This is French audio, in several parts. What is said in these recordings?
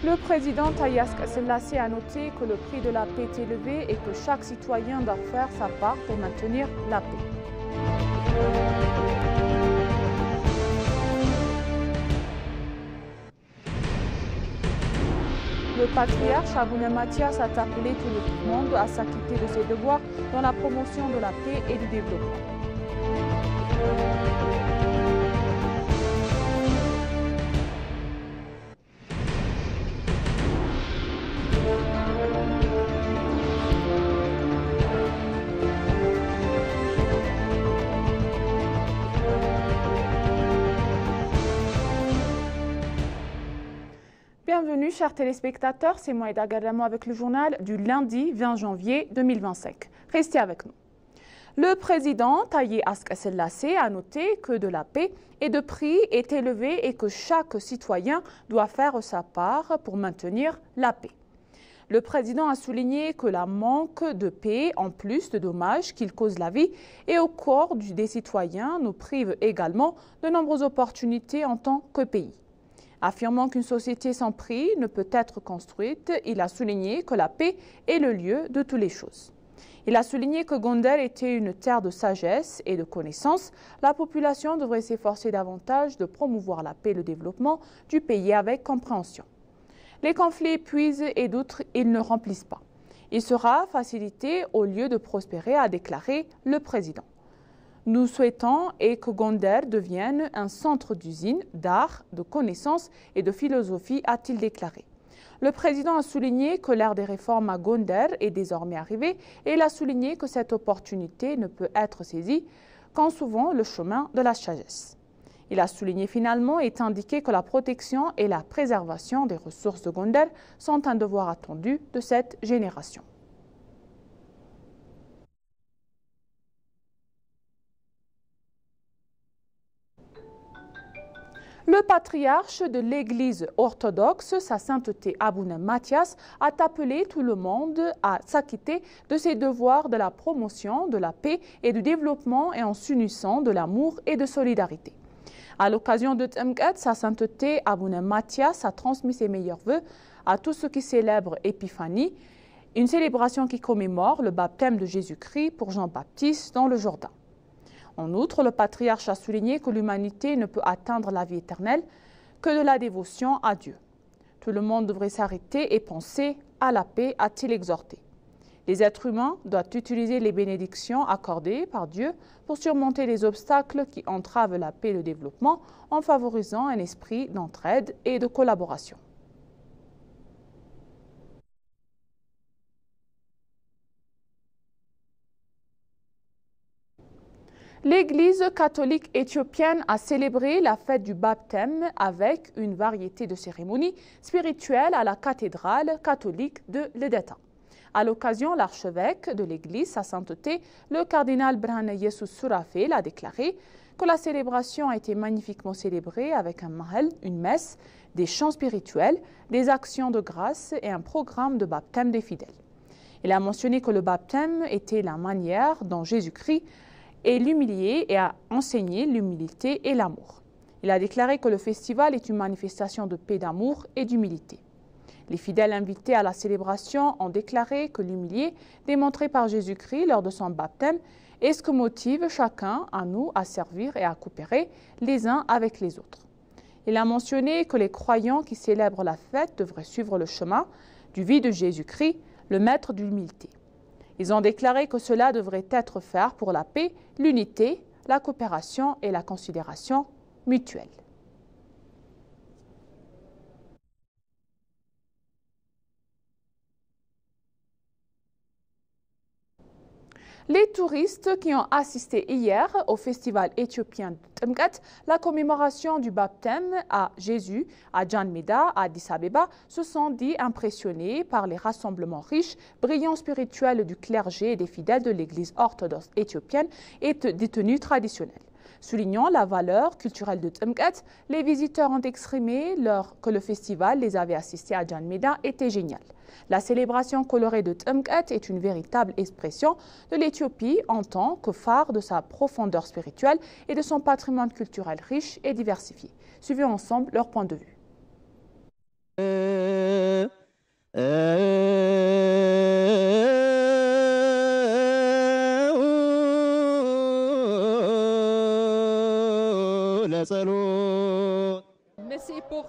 Le président Taye Asselassie a noté que le prix de la paix est élevé et que chaque citoyen doit faire sa part pour maintenir la paix. Le patriarche Abouna Mathias a appelé tout le monde à s'acquitter de ses devoirs dans la promotion de la paix et du développement. Bienvenue chers téléspectateurs, c'est moi Eda Gadamo avec le journal du lundi 20 janvier 2025. Restez avec nous. Le président Taye Asselassie a noté que de la paix et de prix est élevé et que chaque citoyen doit faire sa part pour maintenir la paix. Le président a souligné que la manque de paix, en plus de dommages qu'il cause la vie et au corps des citoyens, nous prive également de nombreuses opportunités en tant que pays. Affirmant qu'une société sans prix ne peut être construite, il a souligné que la paix est le lieu de toutes les choses. Il a souligné que Gondar était une terre de sagesse et de connaissance. La population devrait s'efforcer davantage de promouvoir la paix et le développement du pays avec compréhension. Les conflits épuisent et d'autres, ils ne remplissent pas. Il sera facilité au lieu de prospérer, a déclaré le président. Nous souhaitons que Gondar devienne un centre d'usine, d'art, de connaissances et de philosophie, a-t-il déclaré. Le président a souligné que l'ère des réformes à Gondar est désormais arrivée et il a souligné que cette opportunité ne peut être saisie qu'en suivant le chemin de la sagesse. Il a souligné finalement et indiqué que la protection et la préservation des ressources de Gondar sont un devoir attendu de cette génération. Le patriarche de l'Église orthodoxe, sa sainteté Abouna Mathias, a appelé tout le monde à s'acquitter de ses devoirs de la promotion de la paix et du développement et en s'unissant de l'amour et de solidarité. À l'occasion de Tmkat, sa sainteté Abouna Mathias a transmis ses meilleurs vœux à tous ceux qui célèbrent Épiphanie, une célébration qui commémore le baptême de Jésus-Christ pour Jean-Baptiste dans le Jourdain. En outre, le patriarche a souligné que l'humanité ne peut atteindre la vie éternelle que de la dévotion à Dieu. Tout le monde devrait s'arrêter et penser à la paix, a-t-il exhorté. Les êtres humains doivent utiliser les bénédictions accordées par Dieu pour surmonter les obstacles qui entravent la paix et le développement en favorisant un esprit d'entraide et de collaboration. L'Église catholique éthiopienne a célébré la fête du baptême avec une variété de cérémonies spirituelles à la cathédrale catholique de Ledeta. À l'occasion, l'archevêque de l'Église, sa sainteté, le cardinal Brhane Jesus Surafel, a déclaré que la célébration a été magnifiquement célébrée avec un mahel, une messe, des chants spirituels, des actions de grâce et un programme de baptême des fidèles. Il a mentionné que le baptême était la manière dont Jésus-Christ et l'humilier et a enseigné l'humilité et l'amour. Il a déclaré que le festival est une manifestation de paix, d'amour et d'humilité. Les fidèles invités à la célébration ont déclaré que l'humilité démontrée par Jésus-Christ lors de son baptême est ce que motive chacun à nous à servir et à coopérer les uns avec les autres. Il a mentionné que les croyants qui célèbrent la fête devraient suivre le chemin du vie de Jésus-Christ, le maître de l'humilité. Ils ont déclaré que cela devrait être fait pour la paix, l'unité, la coopération et la considération mutuelle. Les touristes qui ont assisté hier au festival éthiopien de Tmkat, la commémoration du baptême à Jésus à Jan Meda, à Addis Abeba, se sont dit impressionnés par les rassemblements riches, brillants spirituels du clergé et des fidèles de l'Église orthodoxe éthiopienne et des tenues traditionnelles. Soulignant la valeur culturelle de Tmkat, les visiteurs ont exprimé que le festival les avait assistés à Jan Meda était génial. La célébration colorée de Tmkat est une véritable expression de l'Éthiopie en tant que phare de sa profondeur spirituelle et de son patrimoine culturel riche et diversifié. Suivons ensemble leur point de vue. Merci pour...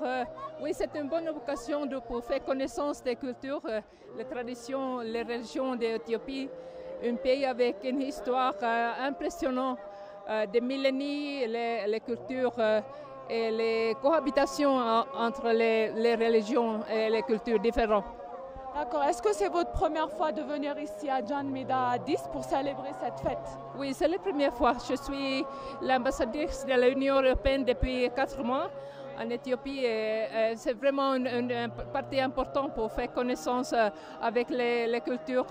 oui, c'est une bonne occasion pour faire connaissance des cultures, les traditions, les religions d'Éthiopie, un pays avec une histoire impressionnante, des millénaires, les cultures et les cohabitations entre les religions et les cultures différentes. D'accord. Est-ce que c'est votre première fois de venir ici à Jan Meda 10 pour célébrer cette fête? Oui, c'est la première fois. Je suis l'ambassadrice de l'Union européenne depuis 4 mois en Éthiopie. C'est vraiment une partie importante pour faire connaissance avec les cultures,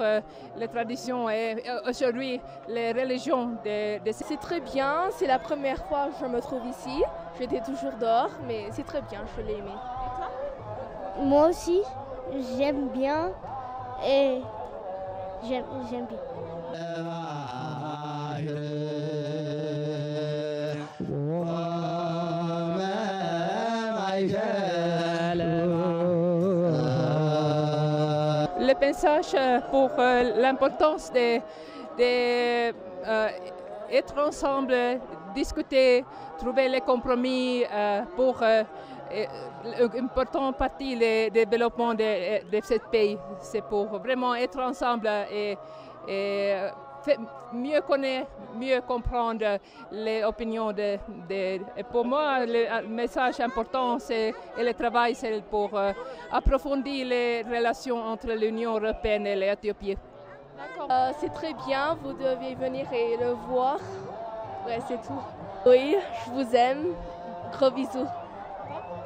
les traditions et aujourd'hui les religions. C'est très bien. C'est la première fois que je me trouve ici. J'étais toujours dehors, mais c'est très bien. Je l'ai aimé. Et toi? Moi aussi, j'aime bien et j'aime bien. Le message pour l'importance d'être ensemble, discuter, trouver les compromis pour une importante partie du développement de ce pays. C'est pour vraiment être ensemble et mieux connaître, mieux comprendre les opinions. Et pour moi, le message important et le travail, c'est pour approfondir les relations entre l'Union européenne et l'Éthiopie. C'est très bien, vous devez venir et le voir. Ouais, c'est tout. Oui, je vous aime. Gros bisous.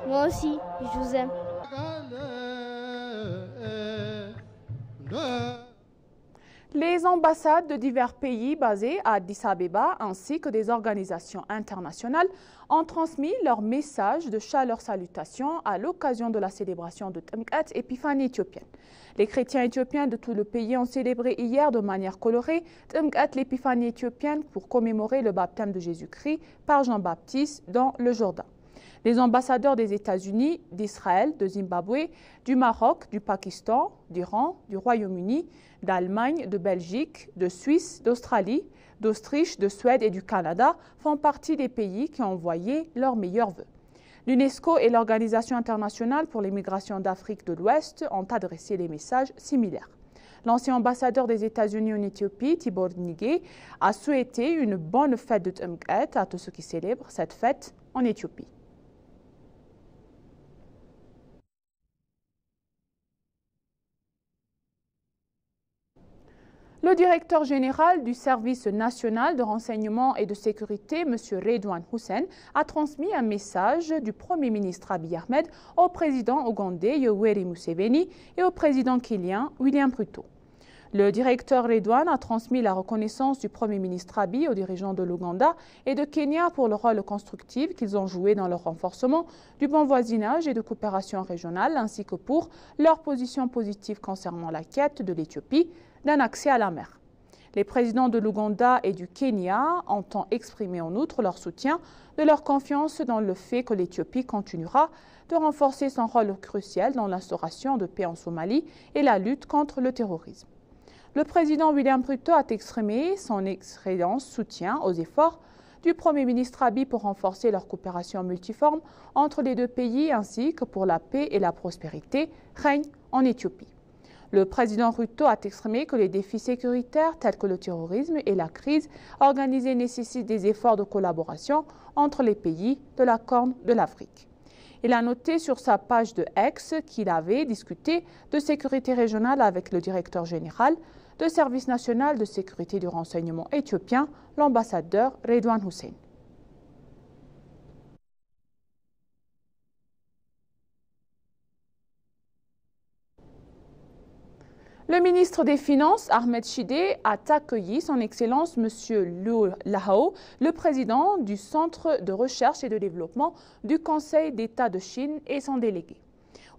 Moi aussi, je vous aime. Les ambassades de divers pays basés à Addis Abeba ainsi que des organisations internationales ont transmis leur message de chaleur salutation à l'occasion de la célébration de Tmkat, épiphanie éthiopienne. Les chrétiens éthiopiens de tout le pays ont célébré hier de manière colorée Tmkat, l'épiphanie éthiopienne, pour commémorer le baptême de Jésus-Christ par Jean-Baptiste dans le Jourdain. Les ambassadeurs des États-Unis, d'Israël, de Zimbabwe, du Maroc, du Pakistan, d'Iran, du Royaume-Uni, d'Allemagne, de Belgique, de Suisse, d'Australie, d'Autriche, de Suède et du Canada font partie des pays qui ont envoyé leurs meilleurs vœux. L'UNESCO et l'Organisation internationale pour les migrations d'Afrique de l'Ouest ont adressé des messages similaires. L'ancien ambassadeur des États-Unis en Éthiopie, Tibor Nigé, a souhaité une bonne fête de Tmkat à tous ceux qui célèbrent cette fête en Éthiopie. Le directeur général du Service national de renseignement et de sécurité, M. Redouane Hussein, a transmis un message du Premier ministre Abiy Ahmed au président ougandais Yoweri Museveni et au président kenyan William Ruto. Le directeur Redouane a transmis la reconnaissance du Premier ministre Abiy aux dirigeants de l'Ouganda et de Kenya pour le rôle constructif qu'ils ont joué dans le renforcement du bon voisinage et de coopération régionale, ainsi que pour leur position positive concernant la quête de l'Éthiopie d'un accès à la mer. Les présidents de l'Ouganda et du Kenya ont exprimé en outre leur soutien de leur confiance dans le fait que l'Éthiopie continuera de renforcer son rôle crucial dans l'instauration de paix en Somalie et la lutte contre le terrorisme. Le président William Ruto a exprimé son excellent soutien aux efforts du Premier ministre Abiy pour renforcer leur coopération multiforme entre les deux pays ainsi que pour la paix et la prospérité règnent en Éthiopie. Le président Ruto a exprimé que les défis sécuritaires tels que le terrorisme et la crise organisée nécessitent des efforts de collaboration entre les pays de la Corne de l'Afrique. Il a noté sur sa page de X qu'il avait discuté de sécurité régionale avec le directeur général du Service national de sécurité du renseignement éthiopien, l'ambassadeur Redouane Hussein. Le ministre des Finances, Ahmed Shide, a accueilli son Excellence M. Liu Lahao, le président du Centre de recherche et de développement du Conseil d'État de Chine et son délégué.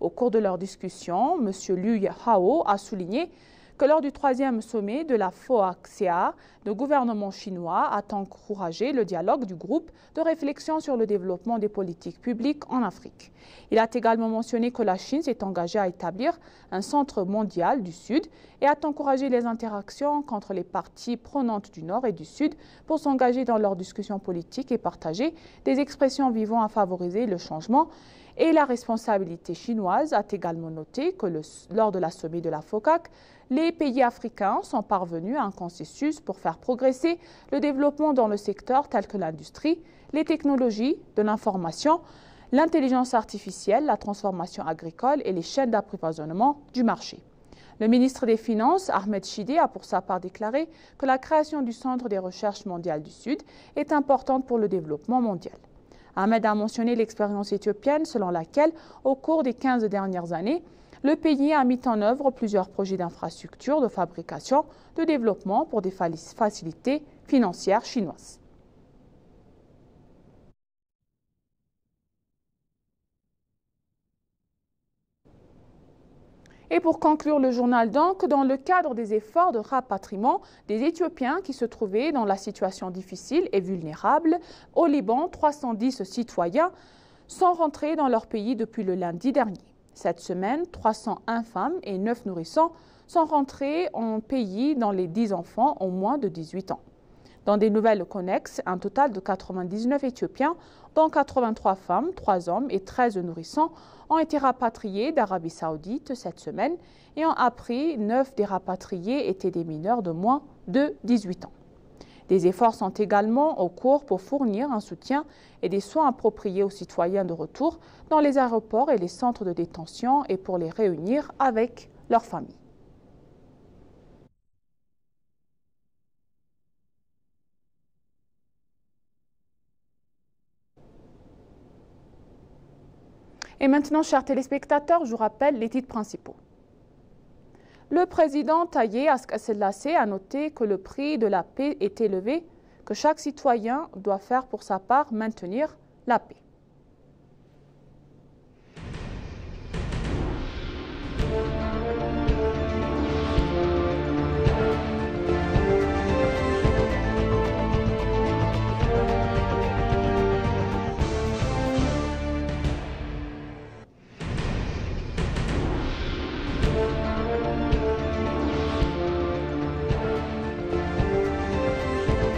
Au cours de leur discussion, M. Liu Lahao a souligné que lors du 3e sommet de la FOAC-CA, le gouvernement chinois a encouragé le dialogue du groupe de réflexion sur le développement des politiques publiques en Afrique. Il a également mentionné que la Chine s'est engagée à établir un centre mondial du Sud et a encouragé les interactions entre les parties prenantes du Nord et du Sud pour s'engager dans leurs discussions politiques et partager des expressions visant à favoriser le changement. Et la responsabilité chinoise a également noté que lors de la sommet de la FOCAC, les pays africains sont parvenus à un consensus pour faire progresser le développement dans le secteur tel que l'industrie, les technologies de l'information, l'intelligence artificielle, la transformation agricole et les chaînes d'approvisionnement du marché. Le ministre des Finances, Ahmed Shide, a pour sa part déclaré que la création du Centre des recherches mondiales du Sud est importante pour le développement mondial. Ahmed a mentionné l'expérience éthiopienne selon laquelle, au cours des 15 dernières années, le pays a mis en œuvre plusieurs projets d'infrastructures, de fabrication, de développement pour des facilités financières chinoises. Et pour conclure le journal donc, dans le cadre des efforts de rapatriement des Éthiopiens qui se trouvaient dans la situation difficile et vulnérable, au Liban, 310 citoyens sont rentrés dans leur pays depuis le lundi dernier. Cette semaine, 301 femmes et 9 nourrissons sont rentrés en pays dont les 10 enfants ont moins de 18 ans. Dans des nouvelles connexes, un total de 99 Éthiopiens, dont 83 femmes, 3 hommes et 13 nourrissons, ont été rapatriés d'Arabie Saoudite cette semaine et ont appris 9 des rapatriés étaient des mineurs de moins de 18 ans. Des efforts sont également au cours pour fournir un soutien et des soins appropriés aux citoyens de retour dans les aéroports et les centres de détention et pour les réunir avec leurs familles. Et maintenant, chers téléspectateurs, je vous rappelle les titres principaux. Le président Taye Asque-Selassie a noté que le prix de la paix est élevé, que chaque citoyen doit faire pour sa part maintenir la paix.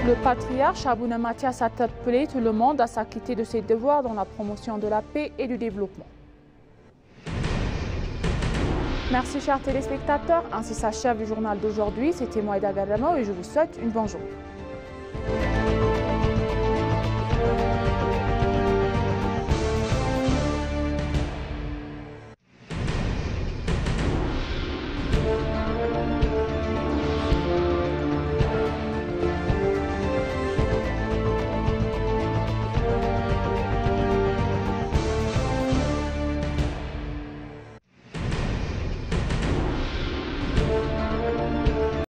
Le patriarche Abouna Mathias a appelé tout le monde à s'acquitter de ses devoirs dans la promotion de la paix et du développement. Merci chers téléspectateurs, ainsi s'achève le journal d'aujourd'hui. C'était moi Ida Gadamo et je vous souhaite une bonne journée.